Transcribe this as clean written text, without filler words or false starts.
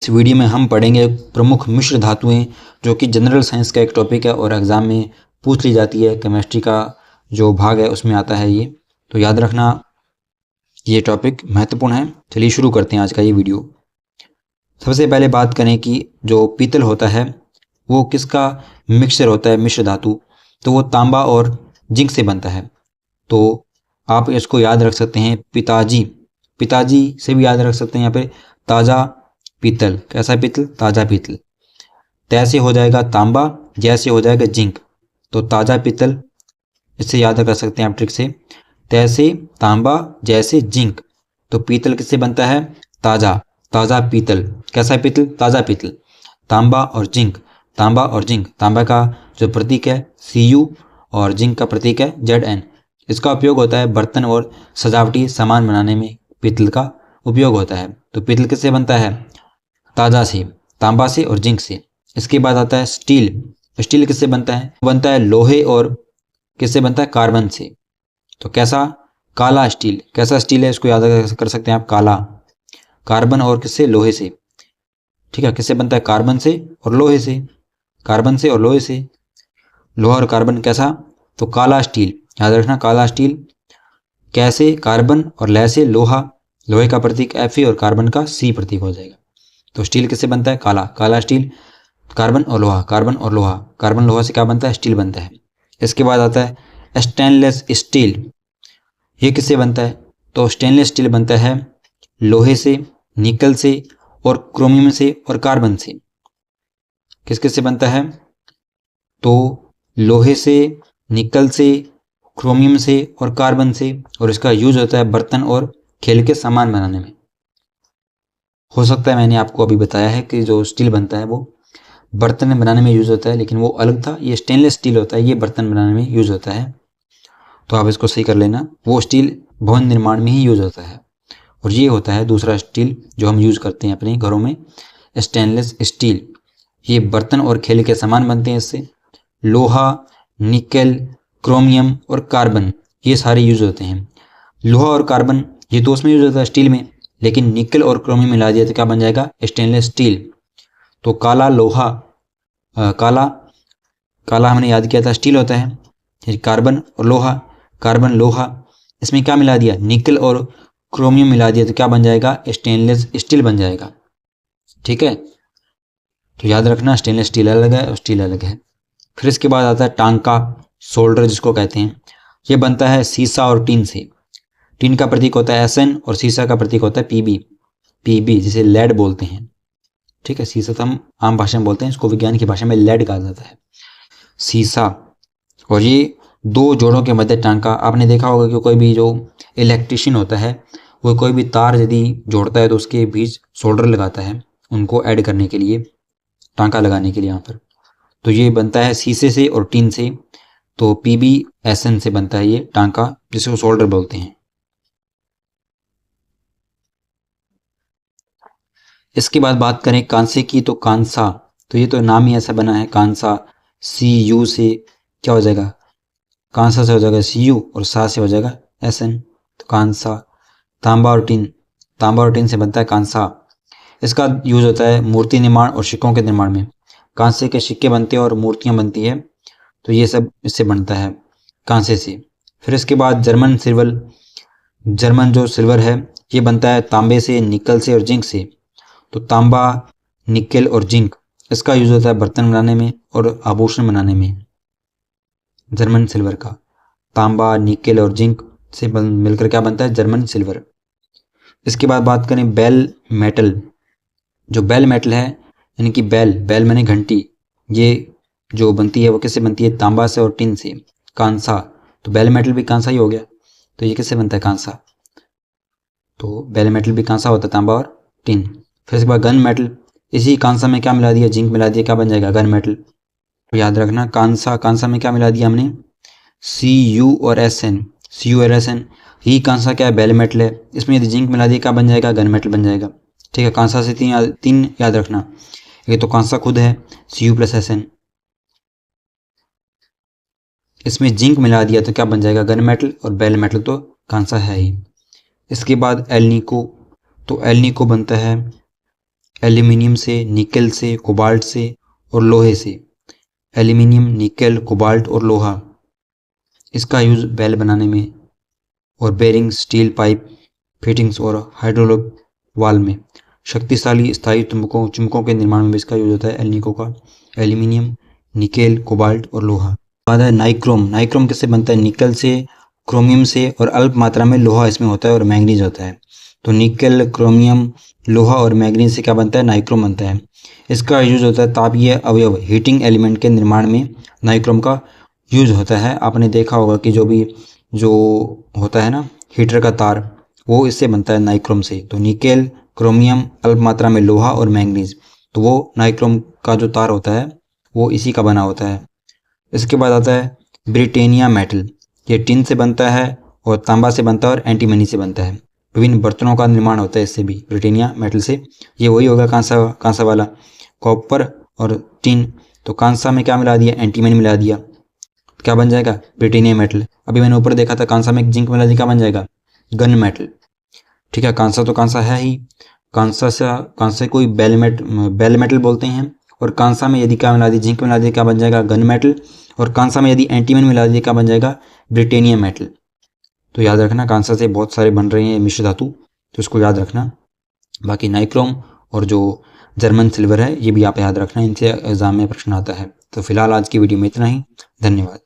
इस वीडियो में हम पढ़ेंगे प्रमुख मिश्र धातुएं, जो कि जनरल साइंस का एक टॉपिक है और एग्जाम में पूछ ली जाती है। केमिस्ट्री का जो भाग है उसमें आता है ये, तो याद रखना ये टॉपिक महत्वपूर्ण है। चलिए शुरू करते हैं आज का ये वीडियो। सबसे पहले बात करें कि जो पीतल होता है वो किसका मिक्सचर होता है, मिश्र धातु, तो वो तांबा और जिंक से बनता है। तो आप इसको याद रख सकते हैं पिताजी, पिताजी से भी याद रख सकते हैं यहाँ पे ताज़ा पीतल। कैसा पीतल? ताज़ा पीतल। तैसे हो जाएगा तांबा, जैसे हो जाएगा जिंक, तो ताज़ा पीतल, इससे याद कर सकते हैं आप ट्रिक से। तैसे तांबा जैसे जिंक, तो पीतल किससे बनता है? ताज़ा, ताज़ा पीतल। कैसा पीतल? ताज़ा पीतल। तांबा और जिंक, तांबा और जिंक, तांबा का जो प्रतीक है Cu और जिंक का प्रतीक है Zn। इसका उपयोग होता है बर्तन और सजावटी सामान बनाने में, पीतल का उपयोग होता है। तो पीतल किससे बनता है? ताज़ा से, तांबा से और जिंक से। इसके बाद आता है स्टील। स्टील किससे बनता है? बनता है लोहे और किससे बनता है? कार्बन से। तो कैसा? काला स्टील। कैसा स्टील है इसको याद कर सकते हैं आप? काला। कार्बन और किससे? लोहे से। ठीक है, किससे बनता है? कार्बन से और लोहे से। कार्बन से और लोहे से। लोहा और कार्बन कैसा? तो काला स्टील। याद रखना, काला स्टील। कैसे? कार्बन और लय से लोहा, लोहे का प्रतीक Fe और कार्बन का C प्रतीक हो जाएगा। तो स्टील किससे बनता है? काला, काला स्टील। कार्बन और लोहा, कार्बन और लोहा, कार्बन लोहा से क्या बनता है? स्टील बनता है। इसके बाद आता है स्टेनलेस स्टील। ये किससे बनता है? तो स्टेनलेस स्टील बनता है लोहे से, निकल से और क्रोमियम से और कार्बन से। किस किस से बनता है? तो लोहे से, निकल से, क्रोमियम से और कार्बन से। और इसका यूज होता है बर्तन और खेल के सामान बनाने में। हो सकता है मैंने आपको अभी बताया है कि जो स्टील बनता है वो बर्तन बनाने में यूज होता है, लेकिन वो अलग था। ये स्टेनलेस स्टील होता है, ये बर्तन बनाने में यूज होता है। तो आप इसको सही कर लेना। वो स्टील भवन निर्माण में ही यूज होता है। और ये होता है दूसरा स्टील जो हम यूज करते हैं अपने घरों में, स्टेनलेस स्टील। ये बर्तन और खेल के सामान बनते हैं इससे। लोहा, निकेल, क्रोमियम और कार्बन, ये सारे यूज होते हैं। लोहा और कार्बन ये तो उसमें यूज होता है स्टील में, लेकिन निकेल और क्रोमियम मिला दिया तो क्या बन जाएगा? Stainless steel. तो काला लोहा, काला, काला हमने याद किया था स्टील होता है। कार्बन और लोहा, कार्बन लोहा, इसमें क्या मिला दिया? निकेल और क्रोमियम मिला दिया तो क्या बन जाएगा? स्टेनलेस स्टील बन जाएगा। ठीक है, तो याद रखना स्टेनलेस स्टील अलग है और स्टील अलग है। फिर इसके बाद आता है टांका, सोल्डर जिसको कहते हैं। ये बनता है सीसा और टीन से। टीन का प्रतीक होता है Sn और सीसा का प्रतीक होता है Pb। Pb जिसे लेड बोलते हैं। ठीक है, सीसा तो हम आम भाषा में बोलते हैं, इसको विज्ञान की भाषा में लेड कहा जाता है, सीसा। और ये दो जोड़ों के मध्य टांका। आपने देखा होगा कि कोई भी जो इलेक्ट्रिशियन होता है वो कोई भी तार यदि जोड़ता है तो उसके बीच सोल्डर लगाता है, उनको ऐड करने के लिए, टांका लगाने के लिए यहाँ पर। तो ये बनता है शीशे से और टीन से। तो PbSn से बनता है ये टांका, जिसे वो सोल्डर बोलते हैं। इसके बाद बात करें कांसे की, तो कांसा, तो ये तो नाम ही ऐसा बना है कांसा। Cu से क्या हो जाएगा? कांसा से हो जाएगा Cu और सा से हो जाएगा Sn, तो कांसा। तांबा और टीन, तांबा और टीन से बनता है कांसा। इसका यूज होता है मूर्ति निर्माण और सिक्कों के निर्माण में। कांसे के सिक्के बनते हैं और मूर्तियाँ बनती है, तो ये सब इससे बनता है, कांसे से। फिर इसके बाद जर्मन सिल्वर, जर्मन जो सिल्वर है ये बनता है तांबे से, निकल से और जिंक से। तो तांबा, निकेल और जिंक, इसका यूज होता है बर्तन बनाने में और आभूषण बनाने में। जर्मन सिल्वर का तांबा, निकेल और जिंक से मिलकर क्या बनता है? German silver. इसके बाद बात करें बेल मेटल। जो बेल मेटल है, यानी कि बेल, बेल माने घंटी, ये जो बनती है वो किससे बनती है? तांबा से और टिन से, कांसा। तो बेल मेटल भी कांसा ही हो गया। तो ये किससे बनता है? कांसा। तो बेल मेटल भी कांसा होता है, तांबा और टिन। फिर इसके बाद गन मेटल, इसी कांसा में क्या मिला दिया? जिंक मिला दिया, क्या बन जाएगा? Gun metal. तो याद रखना कांसा, कांसा में क्या मिला दिया हमने? Cu और Sn, Cu और Sn। ही कांसा क्या है? बेल मेटल है। इसमें यदि जिंक मिला दिया क्या बन जाएगा? गन मेटल बन जाएगा। ठीक है, कांसा से तीन याद रखना। ये तो कांसा खुद है Cu प्लस Sn, इसमें जिंक मिला दिया तो क्या बन जाएगा? Gun metal. और बेल मेटल तो कांसा है ही। इसके बाद एल्निको, तो एल्निको बनता है एल्यूमिनियम से, निकल से, कोबाल्ट से और लोहे से। एल्यूमिनियम, निकल, कोबाल्ट और लोहा, इसका यूज़ बैल बनाने में और बेरिंग, स्टील पाइप फिटिंग्स और हाइड्रोलिक वाल्व में। शक्तिशाली स्थायी चुंबकों के निर्माण में भी इसका यूज होता है एल्निको का। एल्यूमिनियम, निकेल, कोबाल्ट और लोहा। बाद है नाइक्रोम। नाइक्रोम किससे बनता है? निकल से, क्रोमियम से और अल्प मात्रा में लोहा इसमें होता है और मैंगनीज होता है। तो निकल, क्रोमियम, लोहा और मैंगनीज से क्या बनता है? नाइक्रोम बनता है। इसका यूज होता है तापीय अवयव, हीटिंग एलिमेंट के निर्माण में नाइक्रोम का यूज होता है। आपने देखा होगा कि जो होता है ना हीटर का तार, वो इससे बनता है नाइक्रोम से। तो निकेल, क्रोमियम, अल्प मात्रा में लोहा और मैंगनीज, तो वो नाइक्रोम का जो तार होता है वो इसी का बना होता है। इसके बाद आता है ब्रिटेनिया मेटल। ये टिन से बनता है और तांबा से बनता है और एंटीमनी से बनता है। विभिन्न बर्तनों का निर्माण होता है इससे भी, ब्रिटेनिया मेटल से। ये वही होगा कांसा वाला। कॉपर और टिन, तो कांसा में क्या मिला दिया? एंटीमनी मिला दिया, क्या बन जाएगा? ब्रिटेनिया मेटल। अभी मैंने ऊपर देखा था कांसा में जिंक मिला दिया, क्या बन जाएगा? Gun metal. ठीक है, कांसा तो कांसा है ही। कांसे को बेल मेटल बोलते हैं। और कांसा में यदि क्या मिला दी? जिंक मिला दी, क्या बन जाएगा? Gun metal. और कांसा में यदि एंटीमनी मिला दी, क्या बन जाएगा? ब्रिटेनिया मेटल। तो याद रखना, कांसा से बहुत सारे बन रहे हैं मिश्र धातु, तो इसको याद रखना। बाकी नाइक्रोम और जो जर्मन सिल्वर है ये भी आप याद रखना, इनसे एग्जाम में प्रश्न आता है। तो फिलहाल आज की वीडियो में इतना ही। धन्यवाद।